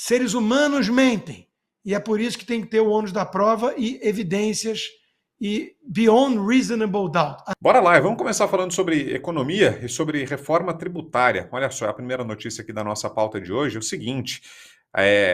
seres humanos mentem. E é por isso que tem que ter o ônus da prova e evidências e beyond reasonable doubt. Bora lá, vamos começar falando sobre economia e sobre reforma tributária. Olha só, a primeira notícia aqui da nossa pauta de hoje é o seguinte: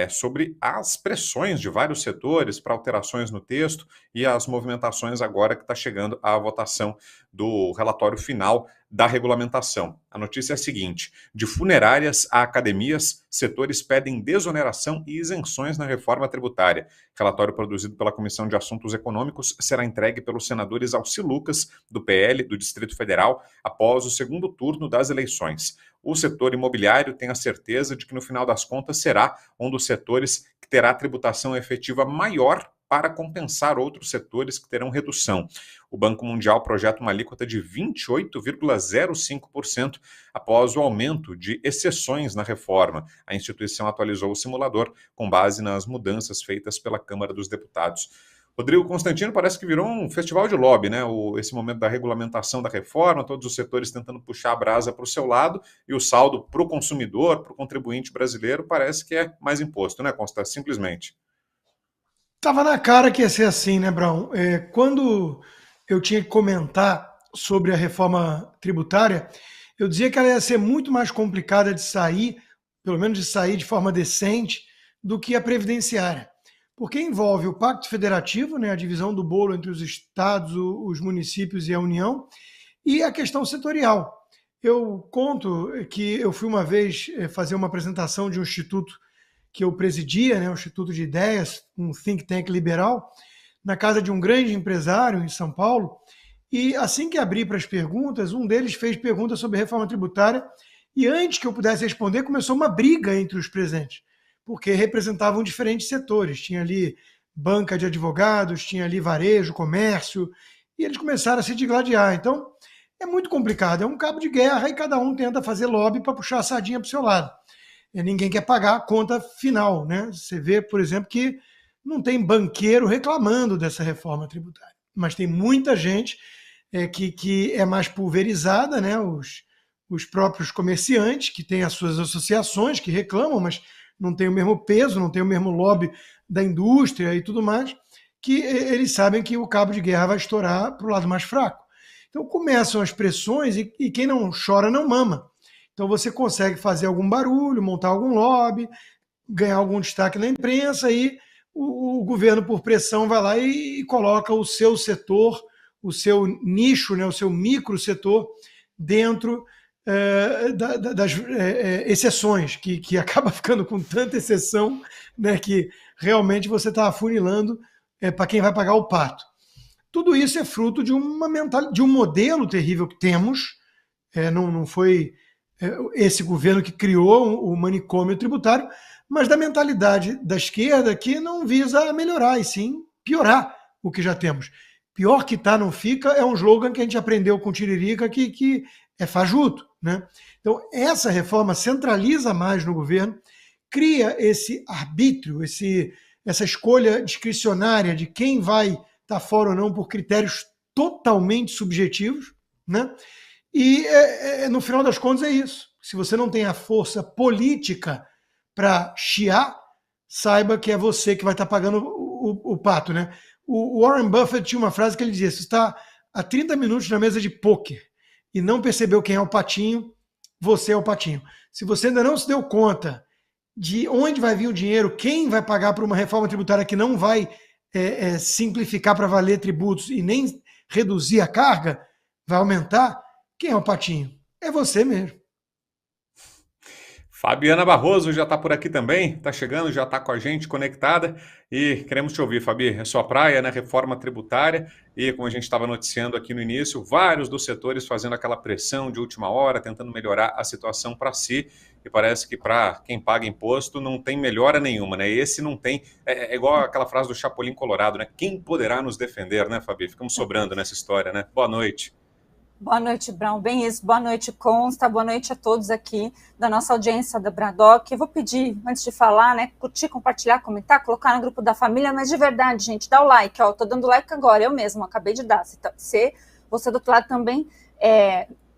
sobre as pressões de vários setores para alterações no texto e as movimentações agora que está chegando à votação do relatório final da regulamentação. A notícia é a seguinte: de funerárias a academias, setores pedem desoneração e isenções na reforma tributária. Relatório produzido pela Comissão de Assuntos Econômicos será entregue pelos senadores Alci Lucas, do PL do Distrito Federal, após o segundo turno das eleições. O setor imobiliário tem a certeza de que, no final das contas, será um dos setores que terá tributação efetiva maior para compensar outros setores que terão redução. O Banco Mundial projeta uma alíquota de 28,05% após o aumento de exceções na reforma. A instituição atualizou o simulador com base nas mudanças feitas pela Câmara dos Deputados. Rodrigo Constantino, parece que virou um festival de lobby, né? Esse momento da regulamentação da reforma, todos os setores tentando puxar a brasa para o seu lado, e o saldo para o consumidor, para o contribuinte brasileiro, parece que é mais imposto, né, Consta? Simplesmente. Estava na cara que ia ser assim, né, Brown? Quando eu tinha que comentar sobre a reforma tributária, eu dizia que ela ia ser muito mais complicada de sair, pelo menos de sair de forma decente, do que a previdenciária. Porque envolve o Pacto Federativo, né, a divisão do bolo entre os estados, os municípios e a União, e a questão setorial. Eu conto que eu fui uma vez fazer uma apresentação de um instituto que eu presidia, né, um Instituto de Ideias, um think tank liberal, na casa de um grande empresário em São Paulo, e assim que abri para as perguntas, um deles fez perguntas sobre reforma tributária, e antes que eu pudesse responder, começou uma briga entre os presentes, porque representavam diferentes setores. Tinha ali banca de advogados, tinha ali varejo, comércio, e eles começaram a se digladiar. Então, é muito complicado, é um cabo de guerra e cada um tenta fazer lobby para puxar a sardinha para o seu lado. Ninguém quer pagar a conta final, né? Você vê, por exemplo, que não tem banqueiro reclamando dessa reforma tributária, mas tem muita gente que é mais pulverizada, né? Os próprios comerciantes, que têm as suas associações, que reclamam, mas não tem o mesmo peso, não tem o mesmo lobby da indústria e tudo mais, que eles sabem que o cabo de guerra vai estourar para o lado mais fraco. Então começam as pressões e quem não chora não mama. Então você consegue fazer algum barulho, montar algum lobby, ganhar algum destaque na imprensa e o governo, por pressão, vai lá e coloca o seu setor, o seu nicho, né, o seu micro setor dentro das exceções, que acaba ficando com tanta exceção, né, que realmente você está afunilando para quem vai pagar o pato. Tudo isso é fruto de de um modelo terrível que temos, não foi esse governo que criou o manicômio tributário, mas da mentalidade da esquerda que não visa melhorar, e sim piorar o que já temos. Pior que tá, não fica, é um slogan que a gente aprendeu com Tiririca, que é fajuto, né? Então, essa reforma centraliza mais no governo, cria esse arbítrio, essa escolha discricionária de quem vai estar fora ou não por critérios totalmente subjetivos, né? E, no final das contas, é isso. Se você não tem a força política para chiar, saiba que é você que vai estar pagando o pato, né? O Warren Buffett tinha uma frase que ele dizia: você está há 30 minutos na mesa de pôquer e não percebeu quem é o patinho, você é o patinho. Se você ainda não se deu conta de onde vai vir o dinheiro, quem vai pagar por uma reforma tributária que não vai simplificar para valer tributos e nem reduzir a carga, vai aumentar, quem é o patinho? É você mesmo. Fabiana Barroso já está por aqui também, está chegando, já está com a gente conectada e queremos te ouvir, Fabi. É sua praia, né? Reforma tributária e, como a gente estava noticiando aqui no início, vários dos setores fazendo aquela pressão de última hora, tentando melhorar a situação para si, e parece que para quem paga imposto não tem melhora nenhuma, né? Esse não tem, é igual aquela frase do Chapolin Colorado, né? Quem poderá nos defender, né, Fabi? Ficamos sobrando nessa história, né? Boa noite. Boa noite, Brown. Bem isso. Boa noite, Consta. Boa noite a todos aqui da nossa audiência da Bradock. Eu vou pedir, antes de falar, né, curtir, compartilhar, comentar, colocar no grupo da família, mas de verdade, gente, dá o like, ó. Tô dando like agora, eu mesmo, acabei de dar. Se você do outro lado também,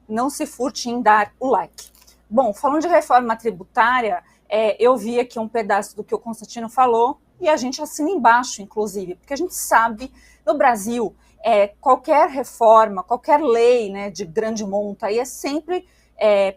não se furte em dar o like. Bom, falando de reforma tributária, Eu vi aqui um pedaço do que o Constantino falou e a gente assina embaixo, inclusive, porque a gente sabe, no Brasil, qualquer reforma, qualquer lei, né, de grande monta, aí é sempre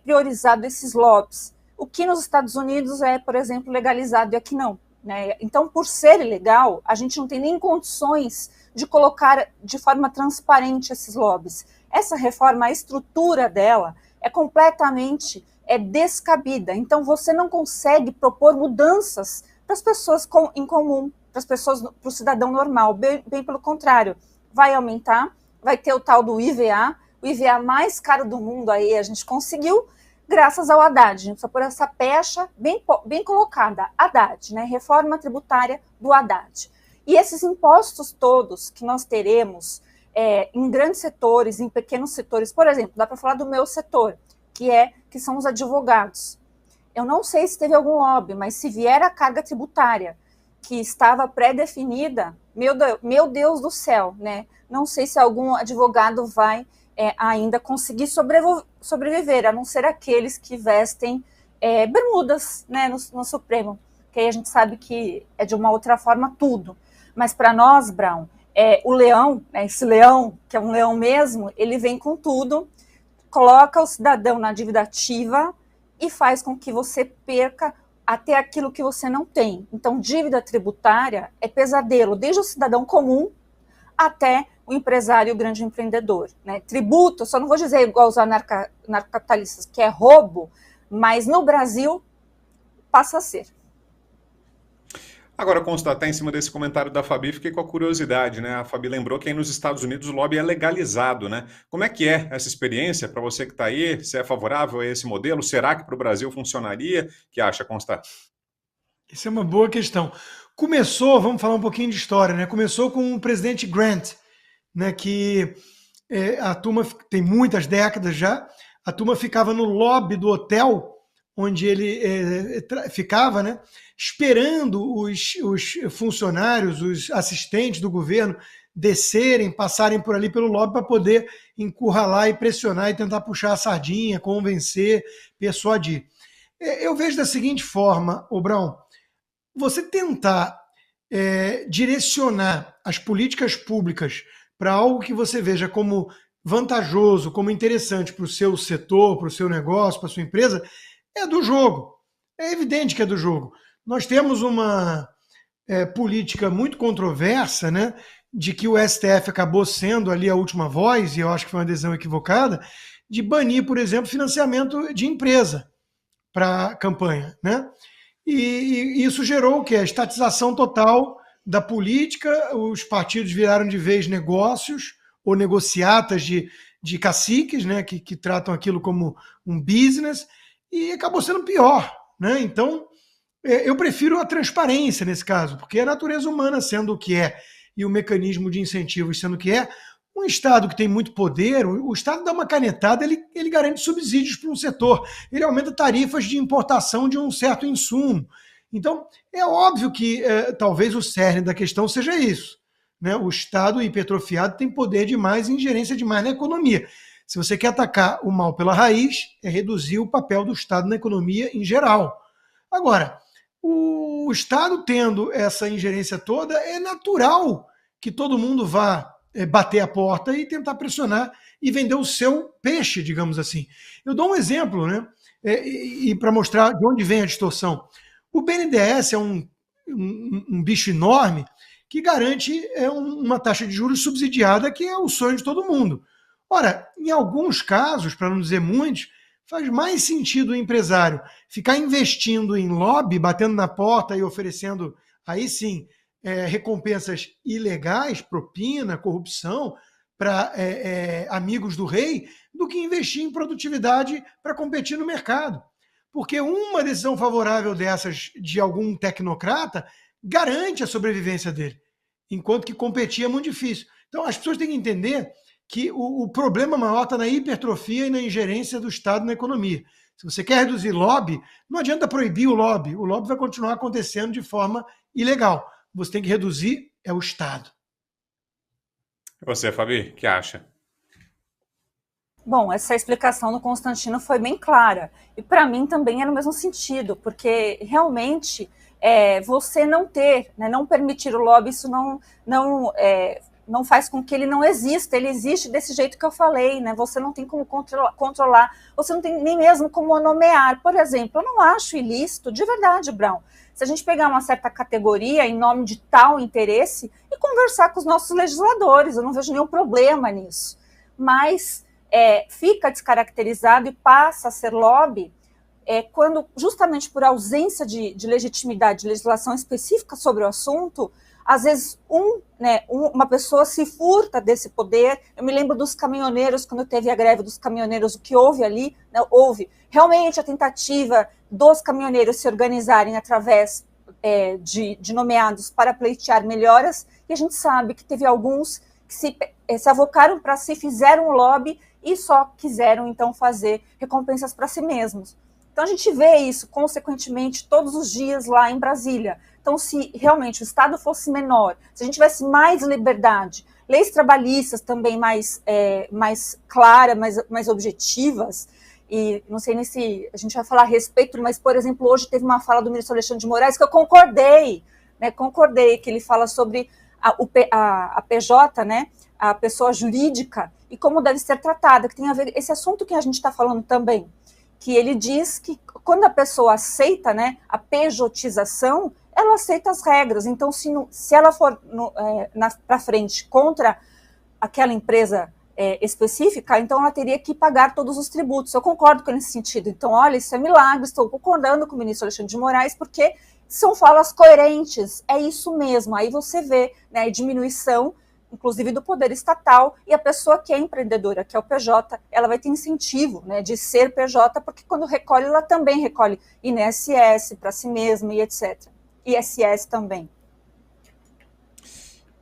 priorizado esses lobbies. O que nos Estados Unidos é, por exemplo, legalizado e aqui não. Né? Então, por ser ilegal, a gente não tem nem condições de colocar de forma transparente esses lobbies. Essa reforma, a estrutura dela é completamente descabida. Então, você não consegue propor mudanças para as pessoas em comum, para as pessoas, para o cidadão normal. Bem pelo contrário, vai aumentar, vai ter o tal do IVA, o IVA mais caro do mundo aí a gente conseguiu, graças ao Haddad. A gente precisa pôr essa pecha bem colocada, Haddad, né? Reforma tributária do Haddad. E esses impostos todos que nós teremos em grandes setores, em pequenos setores, por exemplo, dá para falar do meu setor, que são os advogados. Eu não sei se teve algum lobby, mas se vier a carga tributária que estava pré-definida, meu Deus do céu, né? Não sei se algum advogado vai ainda conseguir sobreviver, a não ser aqueles que vestem bermudas, né, no Supremo, que aí a gente sabe que é de uma outra forma tudo. Mas para nós, Brown, o leão, né, esse leão, que é um leão mesmo, ele vem com tudo, coloca o cidadão na dívida ativa e faz com que você perca até aquilo que você não tem. Então, dívida tributária é pesadelo, desde o cidadão comum até o empresário e o grande empreendedor. Né? Tributo, só não vou dizer igual os anarcocapitalistas, que é roubo, mas no Brasil passa a ser. Agora, constatar em cima desse comentário da Fabi, fiquei com a curiosidade, né? A Fabi lembrou que aí nos Estados Unidos o lobby é legalizado, né? Como é que é essa experiência para você que está aí? Se é favorável a esse modelo? Será que para o Brasil funcionaria? O que acha, Consta? Isso é uma boa questão. Começou, vamos falar um pouquinho de história, né? Começou com o presidente Grant, né? Que a turma tem muitas décadas já. A turma ficava no lobby do hotel onde ele ficava, né? Esperando os funcionários, os assistentes do governo descerem, passarem por ali pelo lobby para poder encurralar e pressionar e tentar puxar a sardinha, convencer, persuadir. Eu vejo da seguinte forma, Brown, você tentar direcionar as políticas públicas para algo que você veja como vantajoso, como interessante para o seu setor, para o seu negócio, para a sua empresa, é do jogo. É evidente que é do jogo. Nós temos uma política muito controversa, né, de que o STF acabou sendo ali a última voz, e eu acho que foi uma decisão equivocada, de banir, por exemplo, financiamento de empresa para campanha, né? E isso gerou o quê? A estatização total da política, os partidos viraram de vez negócios ou negociatas de caciques, né, que tratam aquilo como um business, e acabou sendo pior. Né? Então, eu prefiro a transparência nesse caso, porque a natureza humana sendo o que é e o mecanismo de incentivos sendo o que é, um Estado que tem muito poder, o Estado dá uma canetada, ele garante subsídios para um setor, ele aumenta tarifas de importação de um certo insumo. Então, é óbvio que talvez o cerne da questão seja isso. Né? O Estado hipertrofiado tem poder demais e ingerência demais na economia. Se você quer atacar o mal pela raiz, é reduzir o papel do Estado na economia em geral. Agora, o Estado tendo essa ingerência toda, é natural que todo mundo vá bater a porta e tentar pressionar e vender o seu peixe, digamos assim. Eu dou um exemplo, né? E para mostrar de onde vem a distorção. O BNDES é um bicho enorme que garante uma taxa de juros subsidiada, que é o sonho de todo mundo. Ora, em alguns casos, para não dizer muitos, faz mais sentido o empresário ficar investindo em lobby, batendo na porta e oferecendo, aí sim, recompensas ilegais, propina, corrupção, para amigos do rei, do que investir em produtividade para competir no mercado. Porque uma decisão favorável dessas de algum tecnocrata garante a sobrevivência dele, enquanto que competir é muito difícil. Então, as pessoas têm que entender que o problema maior está na hipertrofia e na ingerência do Estado na economia. Se você quer reduzir lobby, não adianta proibir o lobby vai continuar acontecendo de forma ilegal. Você tem que reduzir o Estado. E você, Fabi, o que acha? Bom, essa explicação do Constantino foi bem clara. E para mim também é no mesmo sentido, porque realmente você não ter, né, não permitir o lobby, isso não faz com que ele não exista. Ele existe desse jeito que eu falei, né? Você não tem como controlar, você não tem nem mesmo como nomear. Por exemplo, eu não acho ilícito, de verdade, Brown, se a gente pegar uma certa categoria em nome de tal interesse e conversar com os nossos legisladores, eu não vejo nenhum problema nisso. Mas fica descaracterizado e passa a ser lobby quando, justamente por ausência de legitimidade, de legislação específica sobre o assunto, às vezes uma pessoa se furta desse poder. Eu me lembro dos caminhoneiros, quando teve a greve dos caminhoneiros, o que houve ali, né, houve realmente a tentativa dos caminhoneiros se organizarem através de nomeados para pleitear melhoras, e a gente sabe que teve alguns que se avocaram para si, fizeram um lobby e só quiseram, então, fazer recompensas para si mesmos. Então, a gente vê isso, consequentemente, todos os dias lá em Brasília. Então, se realmente o Estado fosse menor, se a gente tivesse mais liberdade, leis trabalhistas também mais claras, mais objetivas, e não sei nem se a gente vai falar a respeito, mas, por exemplo, hoje teve uma fala do ministro Alexandre de Moraes que eu concordei, que ele fala sobre a PJ, né, a pessoa jurídica, e como deve ser tratada, que tem a ver esse assunto que a gente está falando também, que ele diz que quando a pessoa aceita, né, a pejotização, ela aceita as regras. Então, se ela for para frente contra aquela empresa específica, então ela teria que pagar todos os tributos. Eu concordo com nesse sentido. Então, olha, isso é milagre, estou concordando com o ministro Alexandre de Moraes, porque são falas coerentes, é isso mesmo. Aí você vê, né, a diminuição, inclusive do poder estatal, e a pessoa que é empreendedora, que é o PJ, ela vai ter incentivo, né, de ser PJ, porque quando recolhe, ela também recolhe INSS para si mesma e etc. ISS também.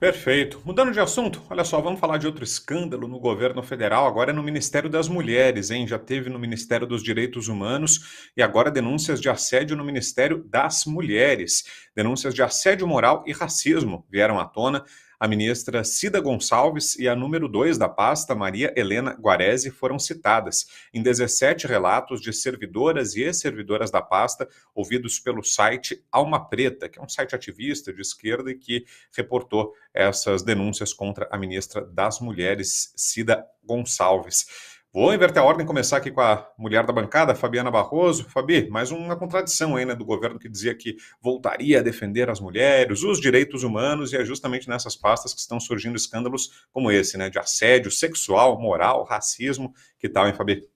Perfeito. Mudando de assunto, olha só, vamos falar de outro escândalo no governo federal, agora é no Ministério das Mulheres, hein? Já teve no Ministério dos Direitos Humanos e agora denúncias de assédio no Ministério das Mulheres. Denúncias de assédio moral e racismo vieram à tona. A ministra Cida Gonçalves e a número 2 da pasta, Maria Helena Guarese, foram citadas em 17 relatos de servidoras e ex-servidoras da pasta, ouvidos pelo site Alma Preta, que é um site ativista de esquerda e que reportou essas denúncias contra a ministra das Mulheres, Cida Gonçalves. Vou inverter a ordem, começar aqui com a mulher da bancada, Fabiana Barroso. Fabi, mais uma contradição aí, né, do governo que dizia que voltaria a defender as mulheres, os direitos humanos, e é justamente nessas pastas que estão surgindo escândalos como esse, né, de assédio sexual, moral, racismo. Que tal, hein, Fabi?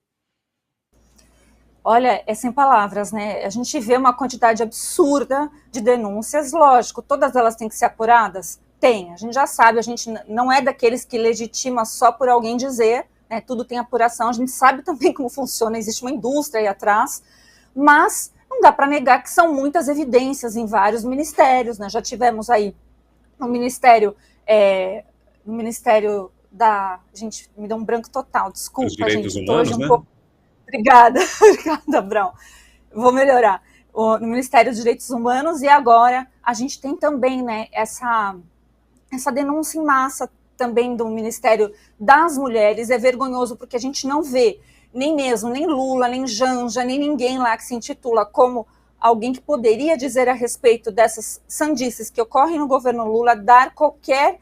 Olha, é sem palavras, né? A gente vê uma quantidade absurda de denúncias, lógico, todas elas têm que ser apuradas? Tem, a gente já sabe, a gente não é daqueles que legitima só por alguém dizer, né? Tudo tem apuração, a gente sabe também como funciona, existe uma indústria aí atrás, mas não dá para negar que são muitas evidências em vários ministérios, né? Já tivemos aí no Ministério da... Gente, me deu um branco total, desculpa, Os direitos gente, humanos, hoje né? Obrigada, obrigada, Brown. Vou melhorar. No Ministério dos Direitos Humanos, e agora a gente tem também, né, essa denúncia em massa também do Ministério das Mulheres. É vergonhoso porque a gente não vê nem Lula, nem Janja, nem ninguém lá que se intitula como alguém que poderia dizer a respeito dessas sandices que ocorrem no governo Lula, dar qualquer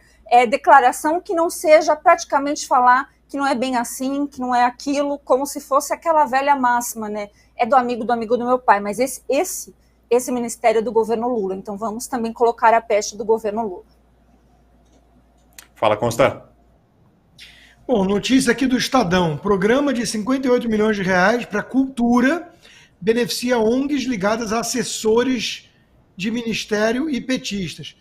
declaração que não seja praticamente falar que não é bem assim, que não é aquilo, como se fosse aquela velha máxima, né? É do amigo do meu pai, mas esse ministério é do governo Lula, então vamos também colocar a peste do governo Lula. Fala, Consta. Bom, notícia aqui do Estadão. Programa de 58 milhões de reais para cultura beneficia ONGs ligadas a assessores de ministério e petistas.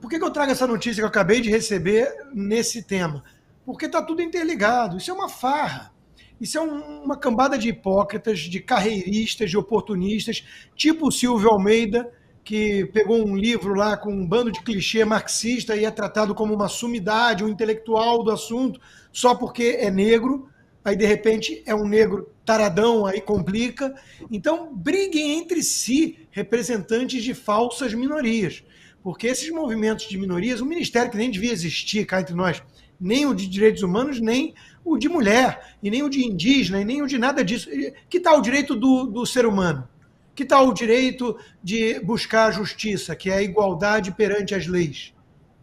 Por que eu trago essa notícia que eu acabei de receber nesse tema? Porque está tudo interligado. Isso é uma farra. Isso é uma cambada de hipócritas, de carreiristas, de oportunistas, tipo o Silvio Almeida, que pegou um livro lá com um bando de clichê marxista e é tratado como uma sumidade, um intelectual do assunto, só porque é negro. Aí, de repente, é um negro taradão, aí complica. Então, briguem entre si representantes de falsas minorias. Porque esses movimentos de minorias, o ministério que nem devia existir cá entre nós, nem o de direitos humanos, nem o de mulher, e nem o de indígena, e nem o de nada disso. Que tal o direito do ser humano? Que tal o direito de buscar a justiça, que é a igualdade perante as leis?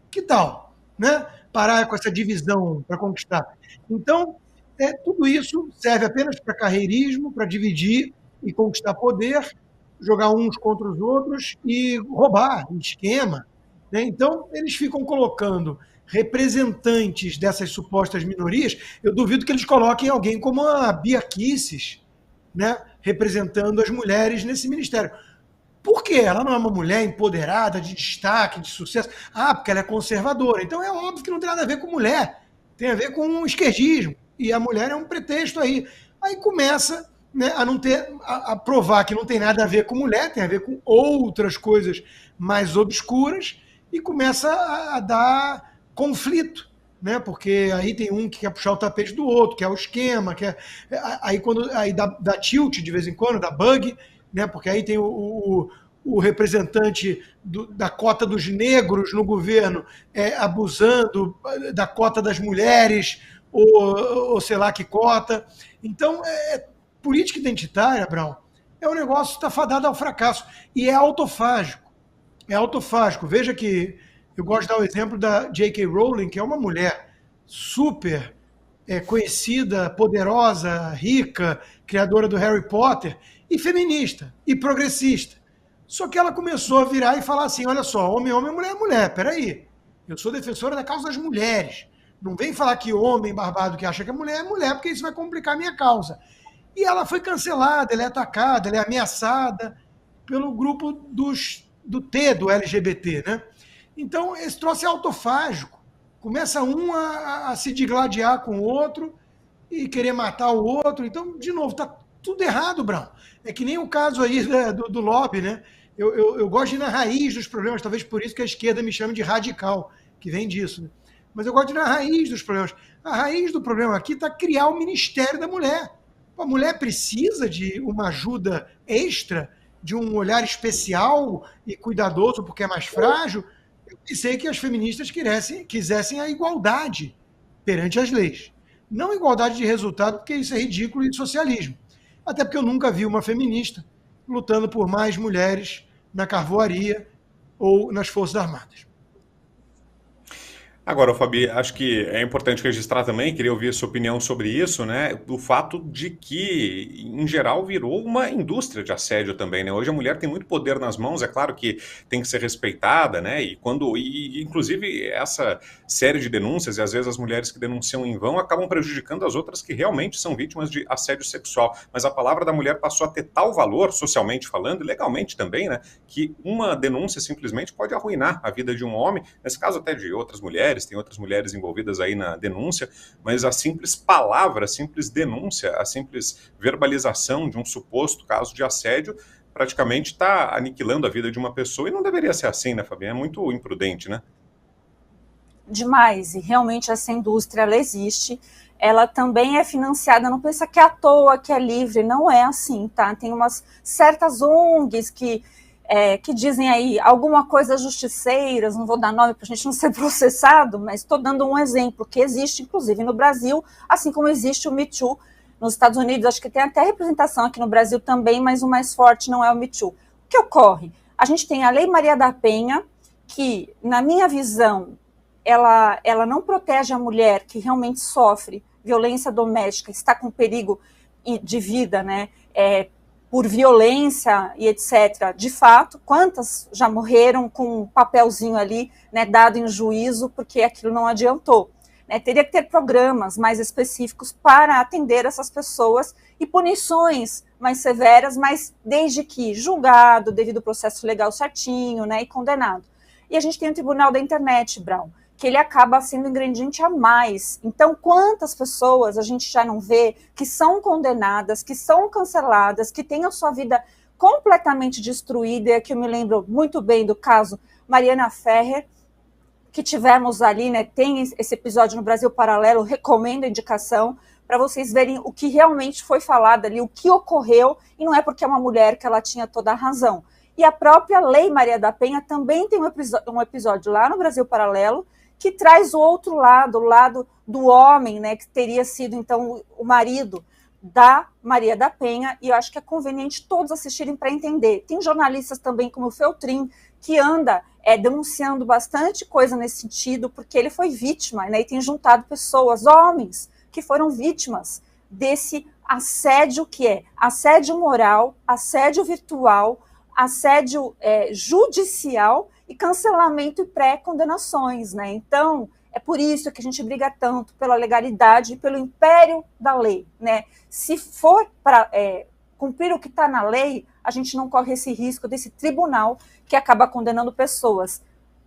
Que tal? Né? Parar com essa divisão para conquistar. Então, tudo isso serve apenas para carreirismo, para dividir e conquistar poder, jogar uns contra os outros e roubar esquema. Né? Então, eles ficam colocando representantes dessas supostas minorias. Eu duvido que eles coloquem alguém como a Bia Kicis, né? Representando as mulheres nesse ministério. Por quê? Ela não é uma mulher empoderada, de destaque, de sucesso. Ah, porque ela é conservadora. Então é óbvio que não tem nada a ver com mulher. Tem a ver com um esquerdismo. E a mulher é um pretexto aí. Aí começa, né, a não ter, a provar que não tem nada a ver com mulher, tem a ver com outras coisas mais obscuras, e começa a dar conflito. Né? Porque aí tem um que quer puxar o tapete do outro, que é o esquema, aí dá tilt de vez em quando, dá bug, né? Porque aí tem o representante da cota dos negros no governo abusando da cota das mulheres, ou sei lá que cota. Então, política identitária, Brown, é um negócio que está fadado ao fracasso. E é autofágico. É autofágico. Veja que eu gosto de dar o exemplo da J.K. Rowling, que é uma mulher super conhecida, poderosa, rica, criadora do Harry Potter, e feminista, e progressista. Só que ela começou a virar e falar assim, olha só, homem, homem, mulher, mulher, peraí, eu sou defensora da causa das mulheres. Não vem falar que homem barbado que acha que é mulher, porque isso vai complicar a minha causa. E ela foi cancelada, ela é atacada, ela é ameaçada pelo grupo do LGBT, né? Então, esse troço é autofágico. Começa um a se digladiar com o outro e querer matar o outro. Então, de novo, está tudo errado, Brown. É que nem o caso aí do lobby, né? Eu gosto de ir na raiz dos problemas, talvez por isso que a esquerda me chame de radical, que vem disso. Né? Mas eu gosto de ir na raiz dos problemas. A raiz do problema aqui está criar o Ministério da Mulher. A mulher precisa de uma ajuda extra, de um olhar especial e cuidadoso, porque é mais frágil. Eu pensei que as feministas quisessem a igualdade perante as leis. Não igualdade de resultado, porque isso é ridículo e socialismo. Até porque eu nunca vi uma feminista lutando por mais mulheres na carvoaria ou nas Forças Armadas. Agora, Fabi, acho que é importante registrar também, queria ouvir a sua opinião sobre isso, né? Do fato de que, em geral, virou uma indústria de assédio também, né? Hoje a mulher tem muito poder nas mãos, é claro que tem que ser respeitada, né? Inclusive, essa série de denúncias, e às vezes as mulheres que denunciam em vão acabam prejudicando as outras que realmente são vítimas de assédio sexual. Mas a palavra da mulher passou a ter tal valor, socialmente falando, e legalmente também, né? Que uma denúncia simplesmente pode arruinar a vida de um homem, nesse caso até de outras mulheres. Tem outras mulheres envolvidas aí na denúncia, mas a simples palavra, a simples denúncia, a simples verbalização de um suposto caso de assédio praticamente está aniquilando a vida de uma pessoa e não deveria ser assim, né, Fabiana? É muito imprudente, né? Demais, e realmente essa indústria, ela existe, ela também é financiada, não pensa que é à toa, que é livre, não é assim, tá? Tem umas certas ONGs que dizem aí alguma coisa justiceiras, não vou dar nome para a gente não ser processado, mas estou dando um exemplo que existe, inclusive, no Brasil, assim como existe o Me Too nos Estados Unidos, acho que tem até representação aqui no Brasil também, mas o mais forte não é o Me Too. O que ocorre? A gente tem a Lei Maria da Penha, que, na minha visão, ela não protege a mulher que realmente sofre violência doméstica, está com perigo de vida, né, por violência e etc. De fato, quantas já morreram com um papelzinho ali, né, dado em juízo, porque aquilo não adiantou. Né? Teria que ter programas mais específicos para atender essas pessoas e punições mais severas, mas desde que julgado, devido ao processo legal certinho, né, e condenado. E a gente tem o Tribunal da Internet, Brown, que ele acaba sendo ingrediente a mais. Então, quantas pessoas a gente já não vê que são condenadas, que são canceladas, que têm a sua vida completamente destruída, e aqui eu me lembro muito bem do caso Mariana Ferrer, que tivemos ali, né, tem esse episódio no Brasil Paralelo, recomendo a indicação, para vocês verem o que realmente foi falado ali, o que ocorreu, e não é porque é uma mulher que ela tinha toda a razão. E a própria Lei Maria da Penha também tem um episódio lá no Brasil Paralelo, que traz o outro lado, o lado do homem, né, que teria sido, então, o marido da Maria da Penha, e eu acho que é conveniente todos assistirem para entender. Tem jornalistas também, como o Feltrin, que anda denunciando bastante coisa nesse sentido, porque ele foi vítima, né, e tem juntado pessoas, homens, que foram vítimas desse assédio, que é assédio moral, assédio virtual, assédio judicial e cancelamento e pré-condenações, né? Então, é por isso que a gente briga tanto pela legalidade e pelo império da lei, né? Se for para cumprir o que está na lei, a gente não corre esse risco desse tribunal que acaba condenando pessoas.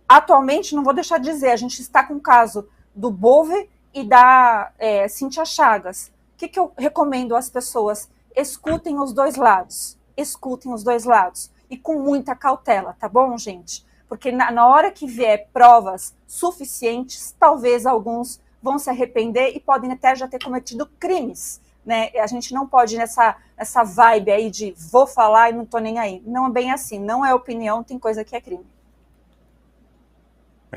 Atualmente, não vou deixar de dizer, a gente está com o caso do Bove e da Cíntia Chagas. O que eu recomendo às pessoas? Escutem os dois lados. Escutem os dois lados. E com muita cautela, tá bom, gente? Porque na hora que vier provas suficientes, talvez alguns vão se arrepender e podem até já ter cometido crimes, né? A gente não pode ir nessa vibe aí de vou falar e não tô nem aí. Não é bem assim, não é opinião, tem coisa que é crime.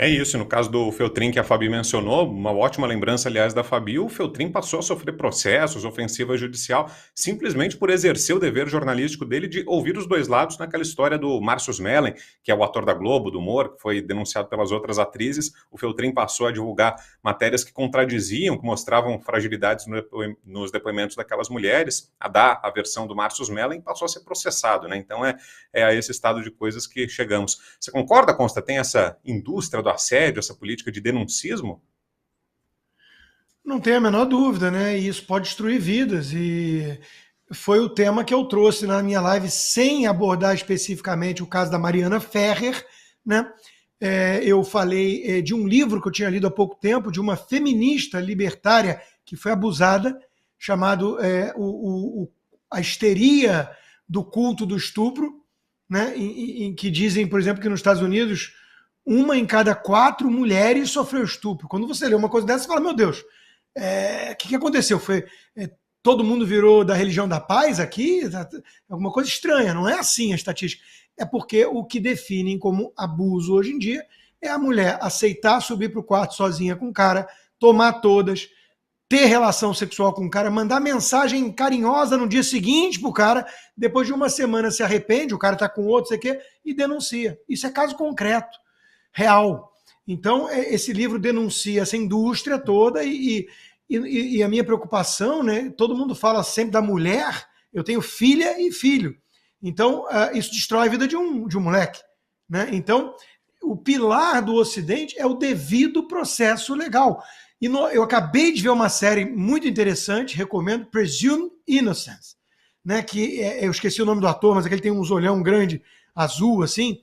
É isso, no caso do Feltrin que a Fabi mencionou, uma ótima lembrança, aliás, da Fabi, o Feltrin passou a sofrer processos, ofensiva judicial, simplesmente por exercer o dever jornalístico dele de ouvir os dois lados naquela história do Márcio Smelling, que é o ator da Globo, do humor, que foi denunciado pelas outras atrizes. O Feltrin passou a divulgar matérias que contradiziam, que mostravam fragilidades nos depoimentos daquelas mulheres, a dar a versão do Márcio Smelling, passou a ser processado, né? Então é a esse estado de coisas que chegamos. Você concorda, Consta? Tem essa indústria do assédio, essa política de denuncismo? Não tem a menor dúvida, né? E isso pode destruir vidas. E foi o tema que eu trouxe na minha live, sem abordar especificamente o caso da Mariana Ferrer, né? Eu falei de um livro que eu tinha lido há pouco tempo, de uma feminista libertária que foi abusada, chamado A Histeria do Culto do Estupro, né? Em que dizem, por exemplo, que nos Estados Unidos 1 em cada 4 mulheres sofreu estupro. Quando você lê uma coisa dessa, você fala, meu Deus, o que aconteceu? Todo mundo virou da religião da paz aqui? Alguma coisa estranha, não é assim a estatística. É porque o que definem como abuso hoje em dia é a mulher aceitar subir para o quarto sozinha com o cara, tomar todas, ter relação sexual com o cara, mandar mensagem carinhosa no dia seguinte pro cara, depois de uma semana se arrepende, o cara tá com outro, sei o quê, e denuncia. Isso é caso concreto, real. Então, esse livro denuncia essa indústria toda e a minha preocupação, né? Todo mundo fala sempre da mulher, eu tenho filha e filho. Então, isso destrói a vida de um moleque, né? Então, o pilar do Ocidente é o devido processo legal. E eu acabei de ver uma série muito interessante, recomendo, Presumed Innocence, né? Que eu esqueci o nome do ator, mas aquele tem uns olhão grande, azul, assim.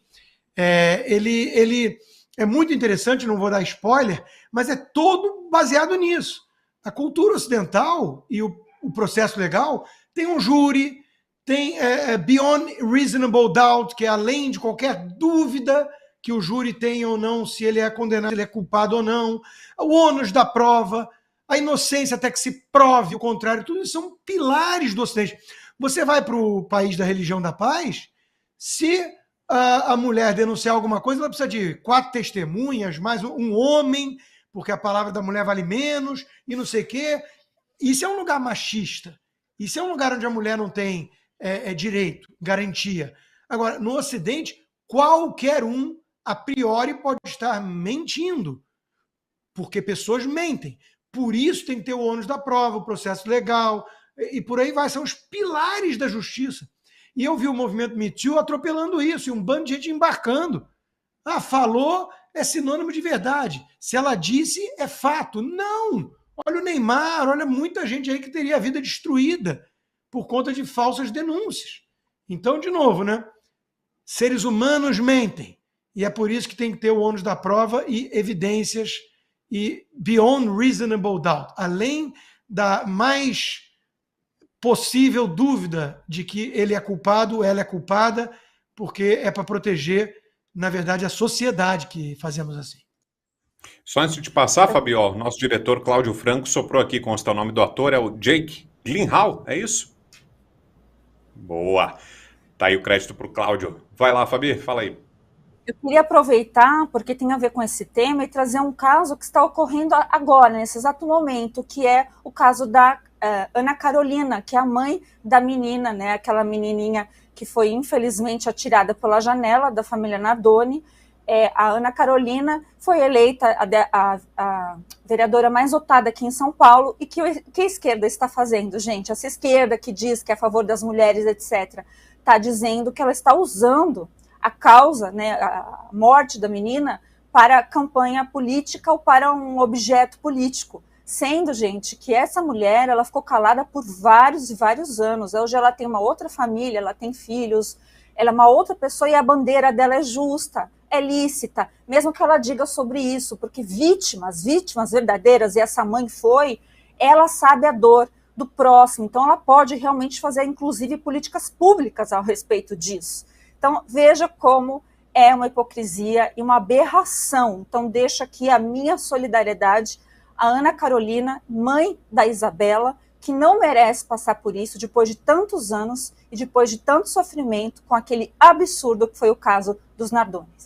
Ele é muito interessante, não vou dar spoiler, mas é todo baseado nisso. A cultura ocidental e o processo legal tem um júri, tem Beyond Reasonable Doubt, que é além de qualquer dúvida que o júri tem ou não, se ele é condenado, se ele é culpado ou não, o ônus da prova, a inocência até que se prove o contrário, tudo isso são pilares do Ocidente. Você vai para o país da religião da paz, se a mulher denunciar alguma coisa, ela precisa de 4 testemunhas, mais um homem, porque a palavra da mulher vale menos, e não sei o quê. Isso é um lugar machista. Isso é um lugar onde a mulher não tem direito, garantia. Agora, no Ocidente, qualquer um, a priori, pode estar mentindo, porque pessoas mentem. Por isso tem que ter o ônus da prova, o processo legal, e por aí vai. São os pilares da justiça. E eu vi o movimento Me Too atropelando isso, e um bando de gente embarcando. Falou, é sinônimo de verdade. Se ela disse, é fato. Não! Olha o Neymar, olha muita gente aí que teria a vida destruída por conta de falsas denúncias. Então, de novo, né? Seres humanos mentem. E é por isso que tem que ter o ônus da prova e evidências e beyond reasonable doubt. Além da mais possível dúvida de que ele é culpado, ela é culpada, porque é para proteger, na verdade, a sociedade que fazemos assim. Só antes de te passar, Fabio, nosso diretor Cláudio Franco soprou aqui, consta o nome do ator, é o Jake Gyllenhaal, é isso? Boa! Tá aí o crédito pro Cláudio. Vai lá, Fabi, fala aí. Eu queria aproveitar, porque tem a ver com esse tema, e trazer um caso que está ocorrendo agora, nesse exato momento, que é o caso da Ana Carolina, que é a mãe da menina, né, aquela menininha que foi infelizmente atirada pela janela da família Nardoni. A Ana Carolina foi eleita a vereadora mais votada aqui em São Paulo. E que a esquerda está fazendo, gente? Essa esquerda que diz que é a favor das mulheres, etc., está dizendo que ela está usando a causa, né, a morte da menina, para campanha política ou para um objeto político. Sendo, gente, que essa mulher, ela ficou calada por vários e vários anos. Hoje ela tem uma outra família, ela tem filhos, ela é uma outra pessoa e a bandeira dela é justa, é lícita, mesmo que ela diga sobre isso, porque vítimas verdadeiras, e essa mãe foi, ela sabe a dor do próximo, então ela pode realmente fazer, inclusive, políticas públicas ao respeito disso. Então, veja como é uma hipocrisia e uma aberração. Então, deixo aqui a minha solidariedade à Ana Carolina, mãe da Isabela, que não merece passar por isso depois de tantos anos e depois de tanto sofrimento com aquele absurdo que foi o caso dos Nardones.